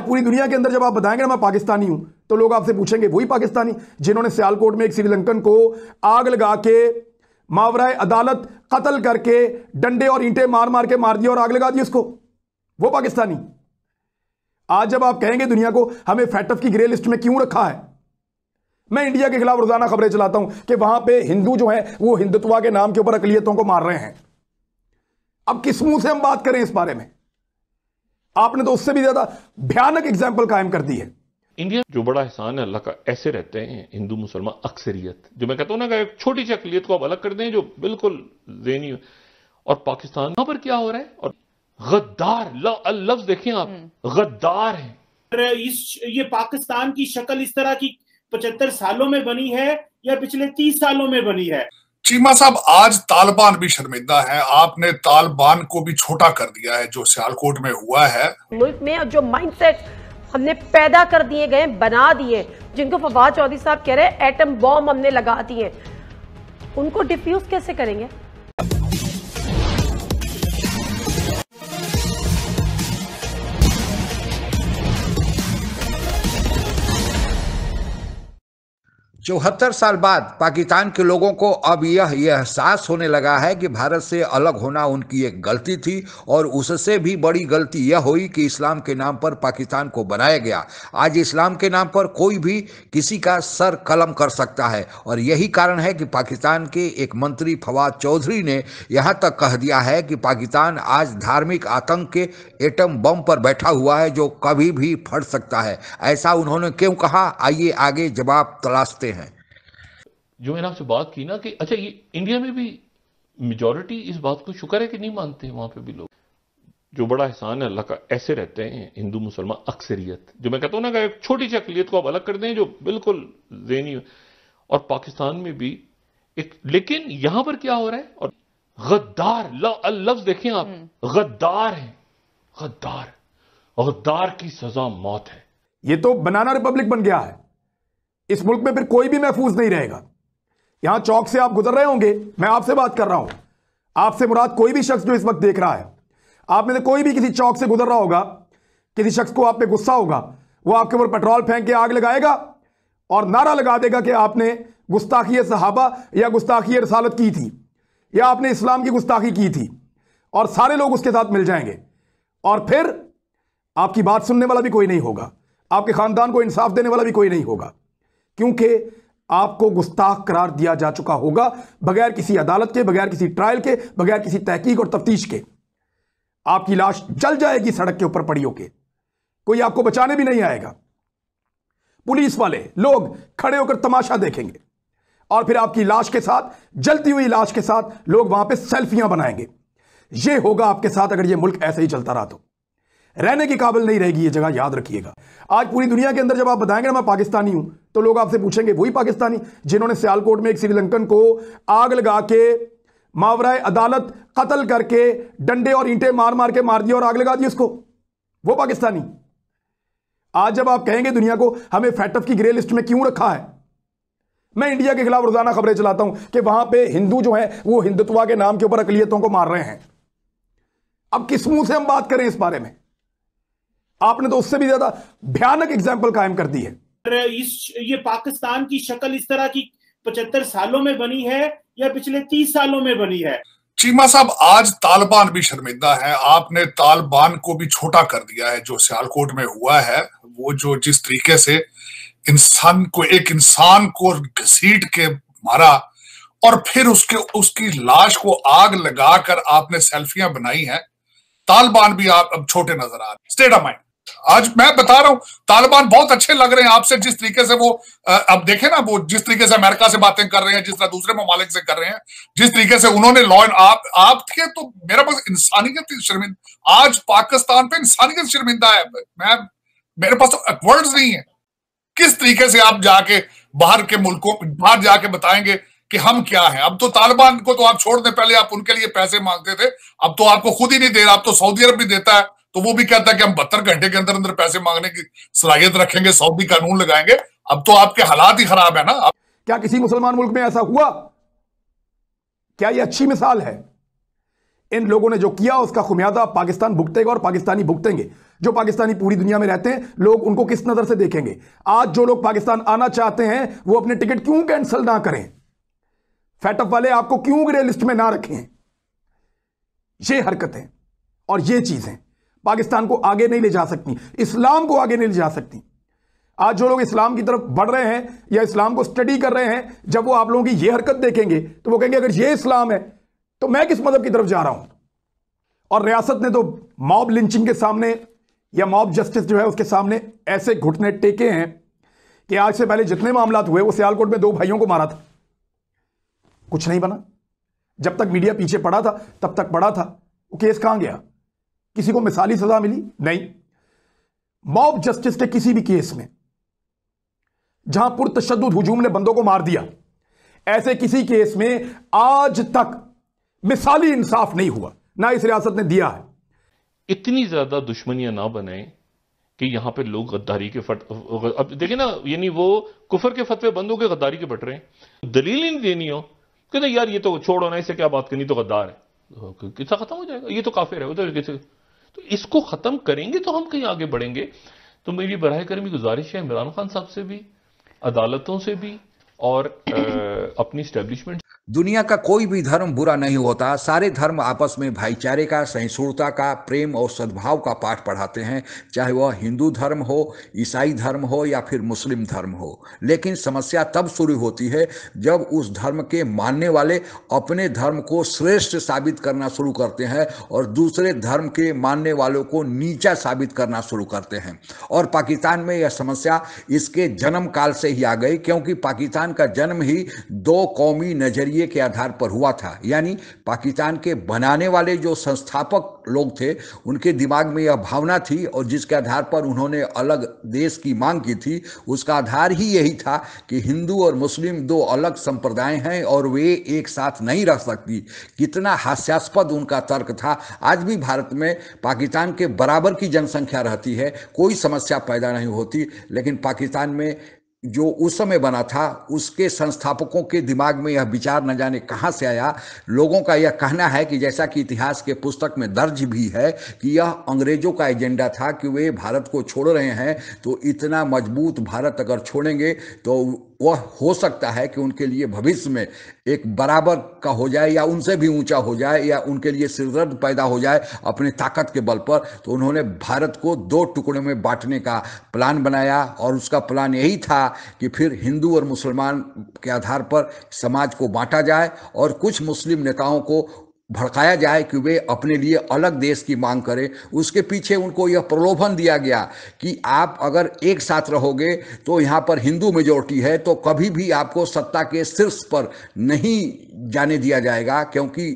पूरी दुनिया के अंदर जब आप बताएंगे ना मैं पाकिस्तानी हूं तो लोग आपसे पूछेंगे वही पाकिस्तानी जिन्होंने सियालकोट में एक श्रीलंकन को आग लगा के मावराए अदालत कत्ल करके डंडे और ईंटें मार मार के मार दिया और आग लगा दी उसको, वो पाकिस्तानी। आज जब आप कहेंगे दुनिया को हमें फैटफ की ग्रे लिस्ट में क्यों रखा है, मैं इंडिया के खिलाफ रोजाना खबरें चलाता हूं कि वहां पे हिंदू जो है वो हिंदुत्व के नाम के ऊपर अकलियतों को मार रहे हैं। अब किस मुंह से हम बात करें इस बारे में? आपने तो उससे भी ज्यादा भयानक एग्जाम्पल कायम कर दी है। इंडिया जो बड़ा एहसान है अल्लाह का, ऐसे रहते हैं हिंदू मुसलमान अक्सरियत, जो मैं कहता हूं ना कि एक छोटी सी अकलियत को आप अलग कर दें जो बिल्कुल ज़हनी। और पाकिस्तान यहां पर क्या हो रहा है, और गद्दार लफ्ज देखें आप, गद्दार है। ये पाकिस्तान की शक्ल इस तरह की 75 सालों में बनी है या पिछले 30 सालों में बनी है? चीमा साहब, आज तालिबान भी शर्मिंदा है। आपने तालिबान को भी छोटा कर दिया है जो सियालकोट में हुआ है। मुल्क में जो माइंडसेट हमने पैदा कर दिए गए, बना दिए, जिनको फवाद चौधरी साहब कह रहे हैं एटम बॉम्ब हमने लगा दिए, उनको डिफ्यूज कैसे करेंगे? चौहत्तर साल बाद पाकिस्तान के लोगों को अब यह एहसास होने लगा है कि भारत से अलग होना उनकी एक गलती थी, और उससे भी बड़ी गलती यह हुई कि इस्लाम के नाम पर पाकिस्तान को बनाया गया। आज इस्लाम के नाम पर कोई भी किसी का सर कलम कर सकता है, और यही कारण है कि पाकिस्तान के एक मंत्री फवाद चौधरी ने यहाँ तक कह दिया है कि पाकिस्तान आज धार्मिक आतंक के एटम बम पर बैठा हुआ है जो कभी भी फट सकता है। ऐसा उन्होंने क्यों कहा, आइए आगे जवाब तलाशते हैं। जो मैंने आपसे बात की ना कि अच्छा, ये इंडिया में भी मेजॉरिटी इस बात को शुक्र है कि नहीं मानते हैं वहां पे भी लोग। जो बड़ा एहसान है अल्लाह का, ऐसे रहते हैं हिंदू मुसलमान अक्सरियत, जो मैं कहता हूं ना कि एक छोटी सी अकलियत को आप अलग कर दें जो बिल्कुल ज़हनी। और पाकिस्तान में भी एक, लेकिन यहां पर क्या हो रहा है, और गद्दार लफ्ज देखें आप, गद्दार है, गद्दार, गद्दार की सजा मौत है। ये तो बनाना रिपब्लिक बन गया है। इस मुल्क में फिर कोई भी महफूज नहीं रहेगा। यहां चौक से आप गुजर रहे होंगे, मैं आपसे बात कर रहा हूं, आपसे मुराद कोई भी शख्स जो इस वक्त देख रहा है, आप में से कोई भी किसी चौक से गुजर रहा होगा, किसी शख्स को आप पे गुस्सा होगा, वो आपके ऊपर पेट्रोल फेंक के आग लगाएगा और नारा लगा देगा कि आपने गुस्ताखी सहाबा या गुस्ताखी रसालत की थी, या आपने इस्लाम की गुस्ताखी की थी, और सारे लोग उसके साथ मिल जाएंगे। और फिर आपकी बात सुनने वाला भी कोई नहीं होगा, आपके खानदान को इंसाफ देने वाला भी कोई नहीं होगा, क्योंकि आपको गुस्ताख करार दिया जा चुका होगा बगैर किसी अदालत के, बगैर किसी ट्रायल के, बगैर किसी तहकीक और तफ्तीश के। आपकी लाश जल जाएगी सड़क के ऊपर पड़ी होके, कोई आपको बचाने भी नहीं आएगा। पुलिस वाले लोग खड़े होकर तमाशा देखेंगे, और फिर आपकी लाश के साथ, जलती हुई लाश के साथ लोग वहां पे सेल्फियां बनाएंगे। यह होगा आपके साथ अगर यह मुल्क ऐसे ही चलता रहा तो। रहने की काबिल नहीं रहेगी ये जगह, याद रखिएगा। आज पूरी दुनिया के अंदर जब आप बताएंगे ना मैं पाकिस्तानी हूं तो लोग आपसे पूछेंगे वही पाकिस्तानी जिन्होंने सियालकोट में एक श्रीलंकन को आग लगा के मावराए अदालत कत्ल करके डंडे और ईंटें मार मार के मार दिया और आग लगा दी उसको, वो पाकिस्तानी। आज जब आप कहेंगे दुनिया को हमें फैटफ की ग्रे लिस्ट में क्यों रखा है, मैं इंडिया के खिलाफ रोजाना खबरें चलाता हूं कि वहां पे हिंदू जो है वो हिंदुत्व के नाम के ऊपर अकलियतों को मार रहे हैं। अब किस मुंह से हम बात करें इस बारे में? आपने तो उससे भी ज्यादा भयानक एग्जाम्पल कायम कर दी है। ये पाकिस्तान की शक्ल इस तरह की 75 सालों में बनी है या पिछले 30 सालों में बनी है? चीमा साहब, आज तालिबान भी शर्मिंदा है। आपने तालिबान को भी छोटा कर दिया है जो सियालकोट में हुआ है। वो जो जिस तरीके से एक इंसान को घसीट के मारा और फिर उसकी लाश को आग लगाकर आपने सेल्फियां बनाई हैं, तालिबान भी आप अब छोटे नजर आ रहे हैं। State of mind. आज मैं बता रहा हूं, तालिबान बहुत अच्छे लग रहे हैं आपसे, जिस तरीके से वो अब देखें ना, वो जिस तरीके से अमेरिका से बातें कर रहे हैं, जिस तरह दूसरे ममालिक से कर रहे हैं, जिस तरीके से उन्होंने लॉ एंड आपके, तो मेरा बस इंसानियत शर्मिंदा। आज पाकिस्तान पे इंसानियत शर्मिंदा है। मेरे पास तो वर्ड्स नहीं है। किस तरीके से आप जाके बाहर जाके बताएंगे कि हम क्या हैं? अब तो तालिबान को तो आप छोड़ दें, पहले आप उनके लिए पैसे मांगते थे, अब तो आपको खुद ही नहीं दे रहा। अब तो सऊदी अरब भी देता है, तो वो भी कहता है कि हम 72 घंटे के अंदर अंदर पैसे मांगने की सलाहियत रखेंगे, सऊदी कानून लगाएंगे। अब तो आपके हालात ही खराब है ना। क्या किसी मुसलमान मुल्क में ऐसा हुआ? क्या यह अच्छी मिसाल है? इन लोगों ने जो किया उसका खुमियाजा पाकिस्तान भुगतेगा और पाकिस्तानी भुगतेंगे। जो पाकिस्तानी पूरी दुनिया में रहते हैं, लोग उनको किस नजर से देखेंगे। आज जो लोग पाकिस्तान आना चाहते हैं वो अपने टिकट क्यों कैंसिल ना करें, फैटअप वाले आपको क्यों ग्रे लिस्ट में ना रखें। ये हरकतें और ये चीजें पाकिस्तान को आगे नहीं ले जा सकती, इस्लाम को आगे नहीं ले जा सकती। आज जो लोग इस्लाम की तरफ बढ़ रहे हैं या इस्लाम को स्टडी कर रहे हैं, जब वो आप लोगों की ये हरकत देखेंगे तो वो कहेंगे अगर ये इस्लाम है तो मैं किस मजहब की तरफ जा रहा हूं। और रियासत ने तो मॉब लिंचिंग के सामने या मॉब जस्टिस जो है उसके सामने ऐसे घुटने टेके हैं कि आज से पहले जितने मामलात हुए, वो सियालकोट में 2 भाइयों को मारा था, कुछ नहीं बना। जब तक मीडिया पीछे पड़ा था तब तक पड़ा था। वो केस कहां गया? किसी को मिसाली सजा मिली? नहीं। मॉब जस्टिस के किसी भी केस में जहां पुरतशद्दुद हुजूम ने बंदों को मार दिया, ऐसे किसी केस में आज तक मिसाली इंसाफ नहीं हुआ, ना इस रियासत ने दिया है। इतनी ज्यादा दुश्मनियां ना बनाए कि यहां पे लोग गद्दारी के अब देखिए ना, यानी वो कुफर के फतवे बंद हो के गद्दारी के बट रहे हैं। दलील ही नहीं देनी हो कि नहीं यार ये तो छोड़ो ना, इससे क्या बात करनी, तो गद्दार है, किस्सा खत्म हो जाएगा, ये तो काफिर है उधर किसी। तो इसको खत्म करेंगे तो हम कहीं आगे बढ़ेंगे। तो मेरी बराह करमी गुजारिश है इमरान खान साहब से भी, अदालतों से भी और अपनी स्टैब्लिशमेंट। दुनिया का कोई भी धर्म बुरा नहीं होता। सारे धर्म आपस में भाईचारे का, सहिष्णुता का, प्रेम और सद्भाव का पाठ पढ़ाते हैं, चाहे वह हिंदू धर्म हो, ईसाई धर्म हो या फिर मुस्लिम धर्म हो। लेकिन समस्या तब शुरू होती है जब उस धर्म के मानने वाले अपने धर्म को श्रेष्ठ साबित करना शुरू करते हैं और दूसरे धर्म के मानने वालों को नीचा साबित करना शुरू करते हैं। और पाकिस्तान में यह समस्या इसके जन्म काल से ही आ गई, क्योंकि पाकिस्तान का जन्म ही 2 कौमी नजरिए के आधार पर हुआ था। यानी पाकिस्तान के बनाने वाले जो संस्थापक लोग थे, उनके दिमाग में यह भावना थी और जिसके आधार पर उन्होंने अलग देश की मांग की थी, उसका आधार ही यही था कि हिंदू और मुस्लिम 2 अलग संप्रदाय हैं और वे एक साथ नहीं रह सकती। कितना हास्यास्पद उनका तर्क था। आज भी भारत में पाकिस्तान के बराबर की जनसंख्या रहती है, कोई समस्या पैदा नहीं होती। लेकिन पाकिस्तान में जो उस समय बना था, उसके संस्थापकों के दिमाग में यह विचार न जाने कहां से आया। लोगों का यह कहना है कि जैसा कि इतिहास के पुस्तक में दर्ज भी है कि यह अंग्रेजों का एजेंडा था कि वे भारत को छोड़ रहे हैं, तो इतना मजबूत भारत अगर छोड़ेंगे तो वह हो सकता है कि उनके लिए भविष्य में एक बराबर का हो जाए या उनसे भी ऊंचा हो जाए या उनके लिए सिरदर्द पैदा हो जाए अपनी ताकत के बल पर। तो उन्होंने भारत को 2 टुकड़ों में बांटने का प्लान बनाया और उसका प्लान यही था कि फिर हिंदू और मुसलमान के आधार पर समाज को बांटा जाए और कुछ मुस्लिम नेताओं को भड़काया जाए कि वे अपने लिए अलग देश की मांग करें। उसके पीछे उनको यह प्रलोभन दिया गया कि आप अगर एक साथ रहोगे तो यहाँ पर हिंदू मेजॉरिटी है, तो कभी भी आपको सत्ता के शीर्ष पर नहीं जाने दिया जाएगा, क्योंकि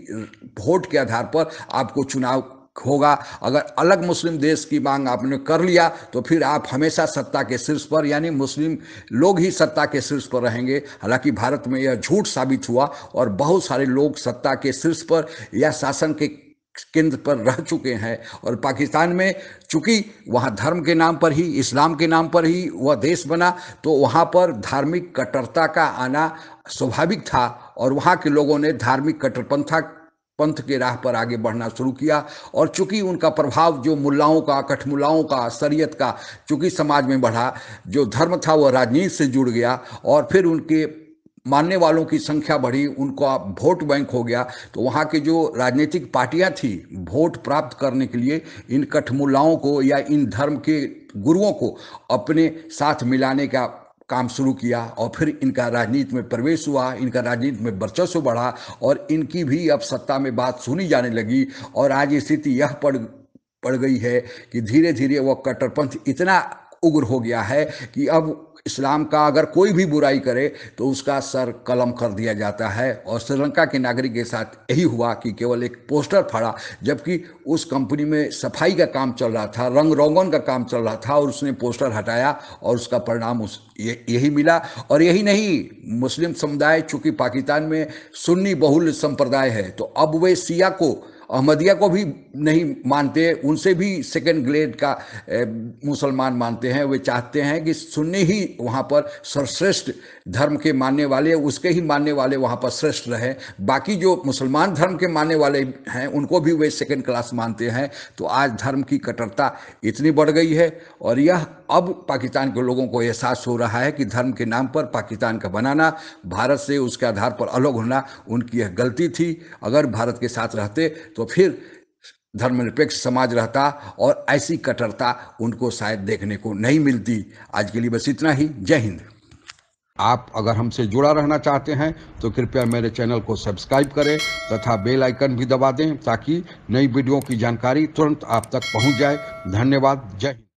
वोट के आधार पर आपको चुनाव होगा। अगर अलग मुस्लिम देश की मांग आपने कर लिया तो फिर आप हमेशा सत्ता के शीर्ष पर, यानी मुस्लिम लोग ही सत्ता के शीर्ष पर रहेंगे। हालांकि भारत में यह झूठ साबित हुआ और बहुत सारे लोग सत्ता के शीर्ष पर या शासन के केंद्र पर रह चुके हैं। और पाकिस्तान में चूंकि वहाँ धर्म के नाम पर ही, इस्लाम के नाम पर ही वह देश बना, तो वहाँ पर धार्मिक कट्टरता का आना स्वाभाविक था और वहाँ के लोगों ने धार्मिक पंथ के राह पर आगे बढ़ना शुरू किया। और चूंकि उनका प्रभाव जो मुल्लाओं का, कठमुल्लाओं का, शरीयत का चूंकि समाज में बढ़ा, जो धर्म था वह राजनीति से जुड़ गया और फिर उनके मानने वालों की संख्या बढ़ी, उनका वोट बैंक हो गया। तो वहाँ के जो राजनीतिक पार्टियां थी, वोट प्राप्त करने के लिए इन कठमुल्लाओं को या इन धर्म के गुरुओं को अपने साथ मिलाने का काम शुरू किया और फिर इनका राजनीति में प्रवेश हुआ, इनका राजनीति में वर्चस्व बढ़ा और इनकी भी अब सत्ता में बात सुनी जाने लगी। और आज स्थिति यह पड़ गई है कि धीरे धीरे वह कट्टरपंथ इतना उग्र हो गया है कि अब इस्लाम का अगर कोई भी बुराई करे तो उसका सर कलम कर दिया जाता है। और श्रीलंका के नागरिक के साथ यही हुआ कि केवल एक पोस्टर फाड़ा, जबकि उस कंपनी में सफाई का काम चल रहा था, रंग रोगन का काम चल रहा था और उसने पोस्टर हटाया और उसका परिणाम यही मिला। और यही नहीं, मुस्लिम समुदाय चूंकि पाकिस्तान में सुन्नी बहुल संप्रदाय है, तो अब वे शिया को, अहमदिया को भी नहीं मानते, उनसे भी सेकंड ग्रेड का मुसलमान मानते हैं। वे चाहते हैं कि सुन्नी ही वहाँ पर सर्वश्रेष्ठ धर्म के मानने वाले, उसके ही मानने वाले वहाँ पर श्रेष्ठ रहे। बाकी जो मुसलमान धर्म के मानने वाले हैं उनको भी वे सेकंड क्लास मानते हैं। तो आज धर्म की कट्टरता इतनी बढ़ गई है और यह अब पाकिस्तान के लोगों को एहसास हो रहा है कि धर्म के नाम पर पाकिस्तान का बनाना, भारत से उसके आधार पर अलग होना उनकी यह गलती थी। अगर भारत के साथ रहते तो फिर धर्मनिरपेक्ष समाज रहता और ऐसी कट्टरता उनको शायद देखने को नहीं मिलती। आज के लिए बस इतना ही। जय हिंद। आप अगर हमसे जुड़ा रहना चाहते हैं तो कृपया मेरे चैनल को सब्सक्राइब करें तथा बेल आइकन भी दबा दें ताकि नई वीडियो की जानकारी तुरंत आप तक पहुंच जाए। धन्यवाद। जय हिंद।